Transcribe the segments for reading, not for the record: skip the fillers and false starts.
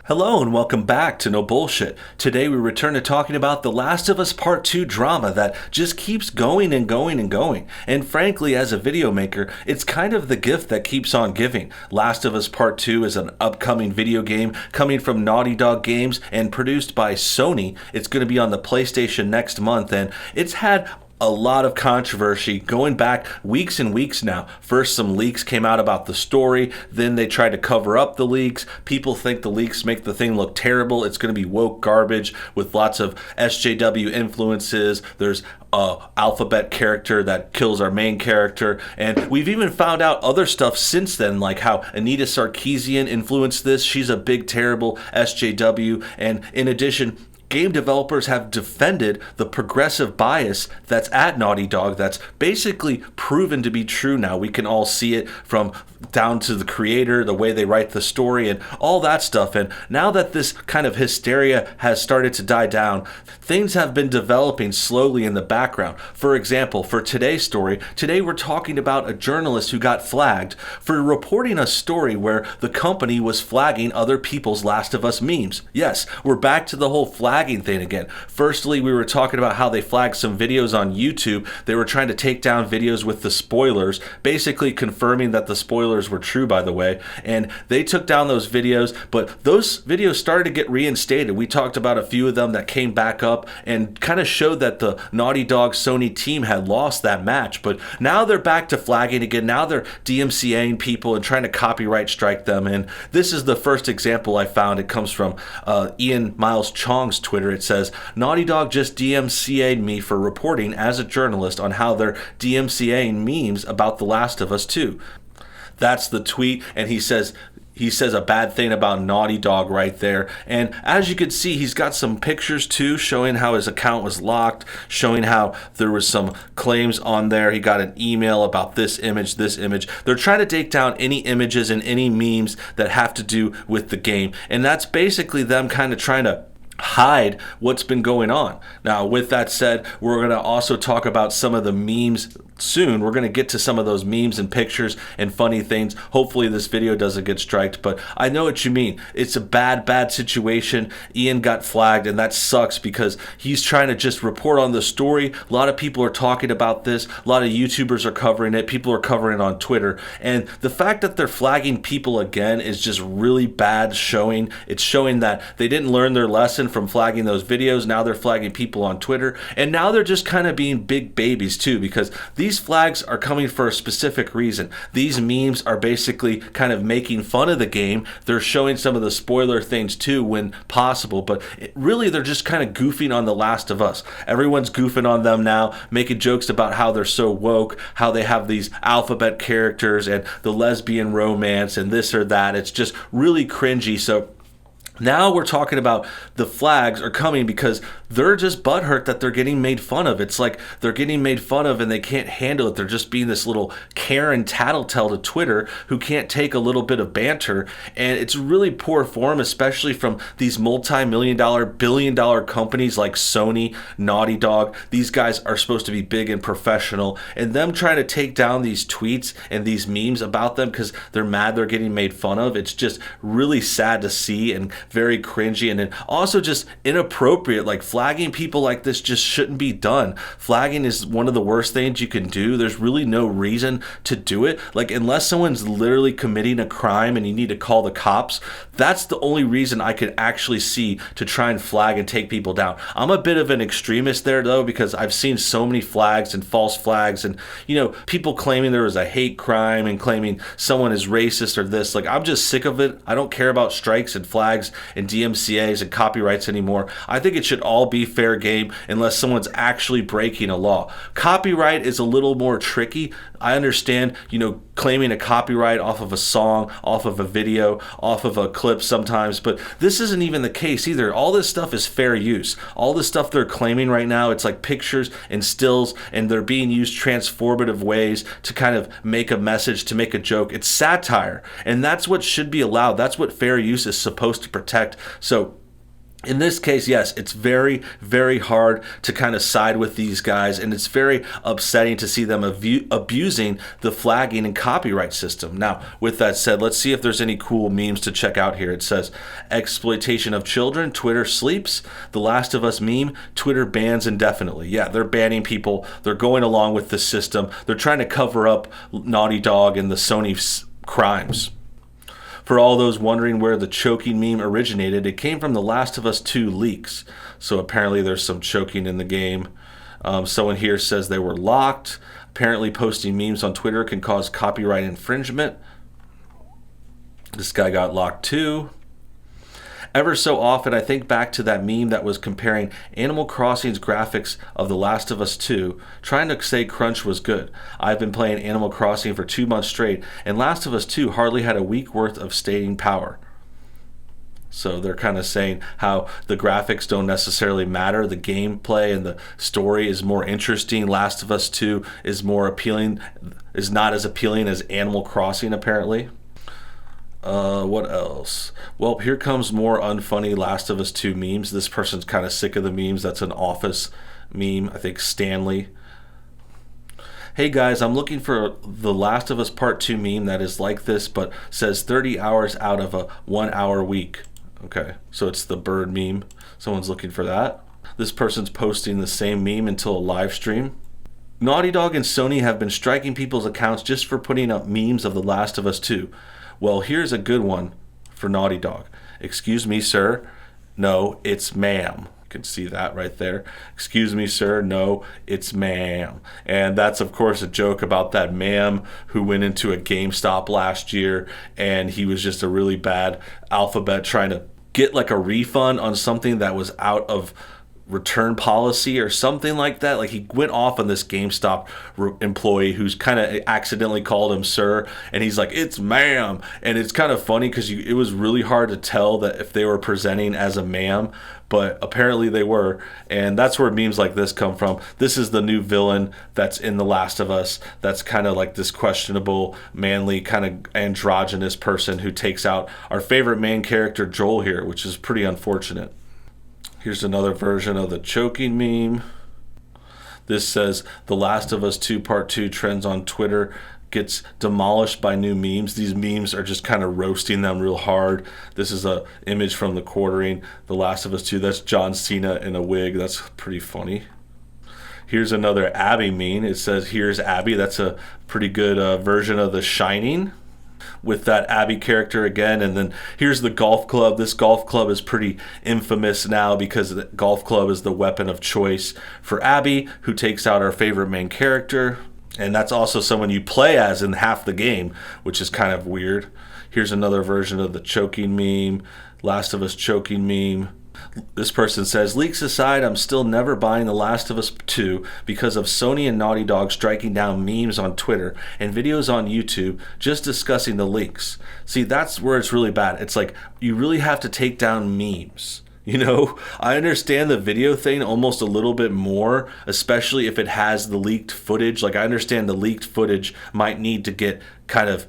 Hello and welcome back to No Bullshit. Today we return to talking about The Last of Us Part 2 drama that just keeps going and going and going. And frankly, as a video maker, it's kind of the gift that keeps on giving. Last of Us Part 2 is an upcoming video game coming from Naughty Dog Games and produced by Sony. It's going to be on the PlayStation next month, and it's had a lot of controversy going back weeks and weeks now. First, some leaks came out about the story. Then they tried to cover up the leaks. People think the leaks make the thing look terrible. It's going to be woke garbage with lots of SJW influences. There's a alphabet character that kills our main character. And we've even found out other stuff since then, like how Anita Sarkeesian influenced this. She's a big, terrible SJW. And in addition, game developers have defended the progressive bias that's at Naughty Dog that's basically proven to be true now. We can all see it from down to the creator, the way they write the story, and all that stuff. And now that this kind of hysteria has started to die down, things have been developing slowly in the background. For example, for today's story, today we're talking about a journalist who got flagged for reporting a story where the company was flagging other people's Last of Us memes. Yes, we're back to the whole flagging thing again. Firstly, we were talking about how they flagged some videos on YouTube. They were trying to take down videos with the spoilers, basically confirming that the spoilers were true, by the way. And they took down those videos, but those videos started to get reinstated. We talked about a few of them that came back up and kind of showed that the Naughty Dog Sony team had lost that match. But now they're back to flagging again. Now they're DMCAing people and trying to copyright strike them. And this is the first example I found. It comes from Ian Miles Chong's Twitter. It says, Naughty Dog just DMCA'd me for reporting as a journalist on how they're DMCAing memes about The Last of Us 2. That's the tweet, and he says a bad thing about Naughty Dog right there. And as you can see, he's got some pictures too showing how his account was locked, showing how there was some claims on there. He got an email about this image, this image. They're trying to take down any images and any memes that have to do with the game. And that's basically them kind of trying to hide what's been going on. Now, with that said, we're going to also talk about some of the memes soon. We're going to get to some of those memes and pictures and funny things. Hopefully this video doesn't get striked, but I know what you mean. It's a bad situation. Ian got flagged, and that sucks because he's trying to just report on the story. A lot of people are talking about this. A lot of YouTubers are covering it. People are covering it on Twitter. And the fact that they're flagging people again is just really bad showing. It's showing that they didn't learn their lesson from flagging those videos. Now they're flagging people on Twitter. And now they're just kind of being big babies too, because these flags are coming for a specific reason. These memes are basically kind of making fun of the game. They're showing some of the spoiler things too when possible, but really they're just kind of goofing on The Last of Us. Everyone's goofing on them now, making jokes about how they're so woke, how they have these alphabet characters and the lesbian romance and this or that. It's just really cringy. So now we're talking about the flags are coming because they're just butthurt that they're getting made fun of. It's like they're getting made fun of and they can't handle it. They're just being this little Karen tattletale to Twitter who can't take a little bit of banter. And it's really poor form, especially from these multi-million-dollar, billion-dollar companies like Sony, Naughty Dog. These guys are supposed to be big and professional. And them trying to take down these tweets and these memes about them because they're mad they're getting made fun of. It's just really sad to see and very cringy, and then also just inappropriate. Like flagging people like this just shouldn't be done. Flagging is one of the worst things you can do. There's really no reason to do it. Like unless someone's literally committing a crime and you need to call the cops, that's the only reason I could actually see to try and flag and take people down. I'm a bit of an extremist there though, because I've seen so many flags and false flags and people claiming there was a hate crime and claiming someone is racist or this. Like I'm just sick of it. I don't care about strikes and flags and DMCAs and copyrights anymore. I think it should all be fair game unless someone's actually breaking a law. Copyright is a little more tricky. I understand, claiming a copyright off of a song, off of a video, off of a clip sometimes, but this isn't even the case either. All this stuff is fair use. All this stuff they're claiming right now, it's like pictures and stills, and they're being used transformative ways to kind of make a message, to make a joke. It's satire, and that's what should be allowed. That's what fair use is supposed to protect. So In this case, yes, it's very, very hard to kind of side with these guys, and it's very upsetting to see them abusing the flagging and copyright system. Now, with that said, let's see if there's any cool memes to check out here. It says, exploitation of children, Twitter sleeps. The Last of Us meme, Twitter bans indefinitely. Yeah, they're banning people. They're going along with the system. They're trying to cover up Naughty Dog and the Sony crimes. For all those wondering where the choking meme originated, it came from The Last of Us 2 leaks. So apparently there's some choking in the game. Someone here says they were locked. Apparently posting memes on Twitter can cause copyright infringement. This guy got locked too. Ever so often, I think back to that meme that was comparing Animal Crossing's graphics of The Last of Us 2, trying to say crunch was good. I've been playing Animal Crossing for 2 months straight, and Last of Us 2 hardly had a week worth of staying power. So they're kind of saying how the graphics don't necessarily matter. The gameplay and the story is more interesting. Last of Us 2 is more appealing, is not as appealing as Animal Crossing, apparently. What else? Well, here comes more unfunny Last of Us 2 memes. This person's kind of sick of the memes. That's an Office meme. I think Stanley. Hey guys, I'm looking for the Last of Us Part 2 meme that is like this, but says 30 hours out of a 1 hour week. Okay, so it's the bird meme. Someone's looking for that. This person's posting the same meme until a live stream. Naughty Dog and Sony have been striking people's accounts just for putting up memes of The Last of Us 2. Well, here's a good one for Naughty Dog. Excuse me, sir. No, it's ma'am. You can see that right there. Excuse me, sir. No, it's ma'am. And that's, of course, a joke about that ma'am who went into a GameStop last year, and he was just a really bad alphabet trying to get like a refund on something that was out of return policy or something like that. Like he went off on this GameStop employee who's kind of accidentally called him sir, and he's like, it's ma'am. And it's kind of funny because it was really hard to tell that if they were presenting as a ma'am, but apparently they were. And that's where memes like this come from. This is the new villain that's in The Last of Us, that's kind of like this questionable, manly, kind of androgynous person who takes out our favorite main character Joel here, which is pretty unfortunate. Here's another version of the choking meme. This says, The Last of Us 2 Part 2 trends on Twitter gets demolished by new memes. These memes are just kind of roasting them real hard. This is a image from the quartering. The Last of Us 2, that's John Cena in a wig. That's pretty funny. Here's another Abby meme. It says, here's Abby. That's a pretty good version of The Shining, with that Abby character again. And then here's the golf club. This golf club is pretty infamous now because the golf club is the weapon of choice for Abby, who takes out our favorite main character. And that's also someone you play as in half the game, which is kind of weird. Here's another version of the choking meme, Last of Us choking meme. This person says, leaks aside, I'm still never buying The Last of Us 2 because of Sony and Naughty Dog striking down memes on Twitter and videos on YouTube just discussing the leaks. See, that's where it's really bad. It's like, you really have to take down memes. You know, I understand the video thing almost a little bit more, especially if it has the leaked footage. Like, I understand the leaked footage might need to get kind of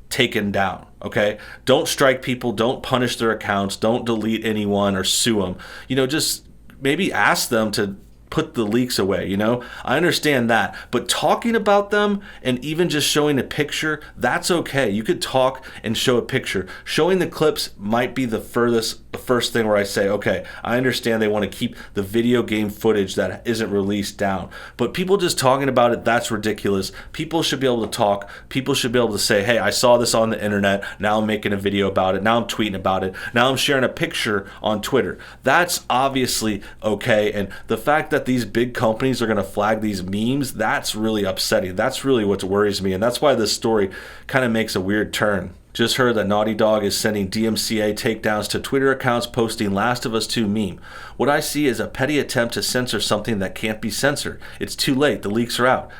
taken down. Okay, don't strike people, don't punish their accounts, don't delete anyone or sue them. You know, just maybe ask them to put the leaks away. You know, I understand that, but talking about them and even just showing a picture, that's okay. You could talk and show a picture. Showing the clips might be the first thing where I say, okay, I understand they want to keep the video game footage that isn't released down, but people just talking about it, that's ridiculous. People should be able to talk. People should be able to say, hey, I saw this on the internet, now I'm making a video about it, now I'm tweeting about it, now I'm sharing a picture on Twitter. That's obviously okay. And the fact that these big companies are going to flag these memes, that's really upsetting. That's really what worries me, and that's why this story kind of makes a weird turn. Just heard that Naughty Dog is sending DMCA takedowns to Twitter accounts posting Last of Us 2 meme. What I see is a petty attempt to censor something that can't be censored. It's too late. The leaks are out.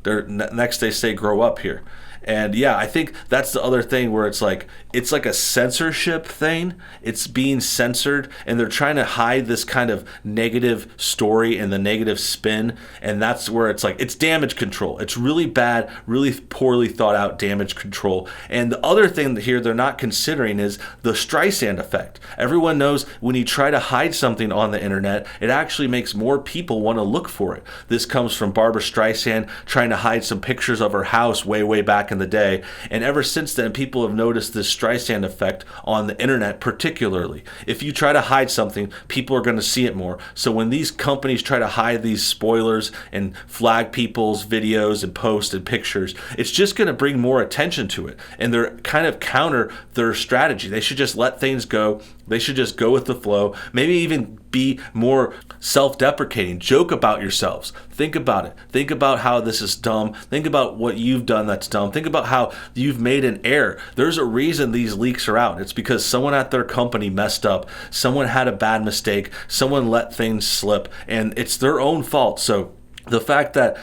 Next they say grow up here. And yeah, I think that's the other thing where it's like a censorship thing. It's being censored, and they're trying to hide this kind of negative story and the negative spin. And that's where it's like, it's damage control. It's really bad, really poorly thought out damage control. And the other thing here they're not considering is the Streisand effect. Everyone knows when you try to hide something on the internet, it actually makes more people want to look for it. This comes from Barbara Streisand trying to hide some pictures of her house way back in the day. And ever since then, people have noticed this Streisand effect on the internet particularly. If you try to hide something, people are going to see it more. So when these companies try to hide these spoilers and flag people's videos and posts and pictures, it's just going to bring more attention to it. And they're kind of counter their strategy. They should just let things go. They should just go with the flow. Maybe even be more self-deprecating. Joke about yourselves. Think about it. Think about how this is dumb. Think about what you've done that's dumb. Think about how you've made an error. There's a reason these leaks are out. It's because someone at their company messed up. Someone had a bad mistake. Someone let things slip, and it's their own fault. So the fact that,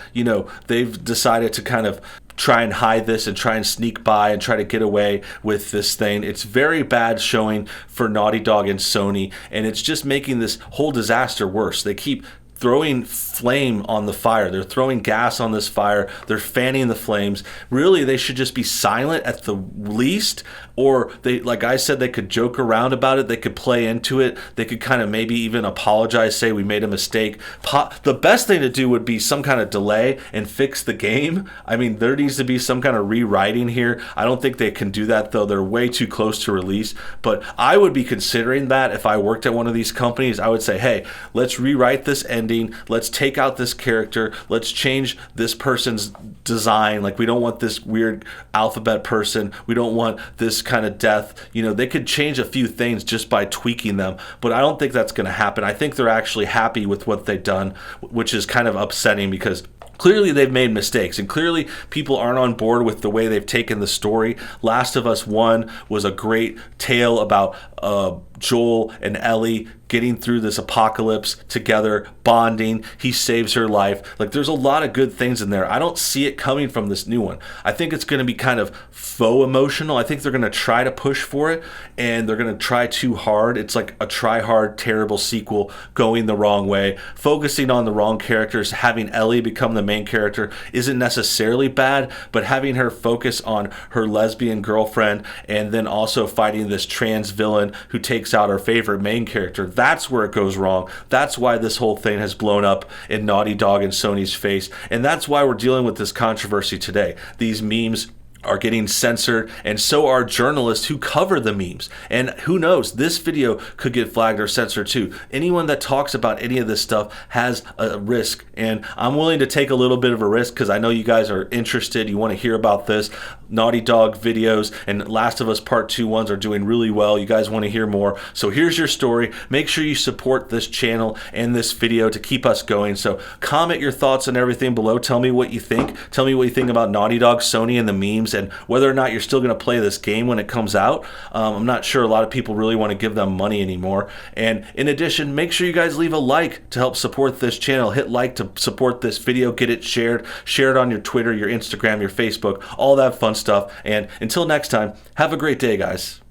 they've decided to kind of try and hide this and try and sneak by and try to get away with this thing, it's very bad showing for Naughty Dog and Sony, and it's just making this whole disaster worse. They keep throwing flame on the fire. They're throwing gas on this fire. They're fanning the flames. Really, they should just be silent at the least, or they, like I said, they could joke around about it. They could play into it. They could kind of maybe even apologize, say we made a mistake. The best thing to do would be some kind of delay and fix the game. I mean, there needs to be some kind of rewriting here. I don't think they can do that, though. They're way too close to release, but I would be considering that if I worked at one of these companies. I would say, hey, let's rewrite this ending. Let's take out this character. Let's change this person's design. Like, we don't want this weird alphabet person. We don't want this kind of death. They could change a few things just by tweaking them, but I don't think that's going to happen. I think they're actually happy with what they've done, which is kind of upsetting because clearly they've made mistakes, and clearly people aren't on board with the way they've taken the story. Last of Us 1 was a great tale about Joel and Ellie getting through this apocalypse together, bonding. He saves her life. Like, there's a lot of good things in there. I don't see it coming from this new one. I think it's going to be kind of faux emotional. I think they're going to try to push for it, and they're going to try too hard. It's like a try-hard, terrible sequel going the wrong way, focusing on the wrong characters. Having Ellie become the main character isn't necessarily bad, but having her focus on her lesbian girlfriend and then also fighting this trans villain who takes out our favorite main character, that's where it goes wrong. That's why this whole thing has blown up in Naughty Dog and Sony's face, and that's why we're dealing with this controversy today. These memes are getting censored, and so are journalists who cover the memes. And who knows, this video could get flagged or censored too. Anyone that talks about any of this stuff has a risk, and I'm willing to take a little bit of a risk because I know you guys are interested. You want to hear about this. Naughty Dog videos and Last of Us Part 2 ones are doing really well. You guys want to hear more. So here's your story. Make sure you support this channel and this video to keep us going. So comment your thoughts and everything below. Tell me what you think. Tell me what you think about Naughty Dog, Sony, and the memes, and whether or not you're still going to play this game when it comes out. I'm not sure a lot of people really want to give them money anymore. And in addition, make sure you guys leave a like to help support this channel. Hit like to support this video. Get it shared. Share it on your Twitter, your Instagram, your Facebook, all that fun stuff. And until next time, have a great day, guys.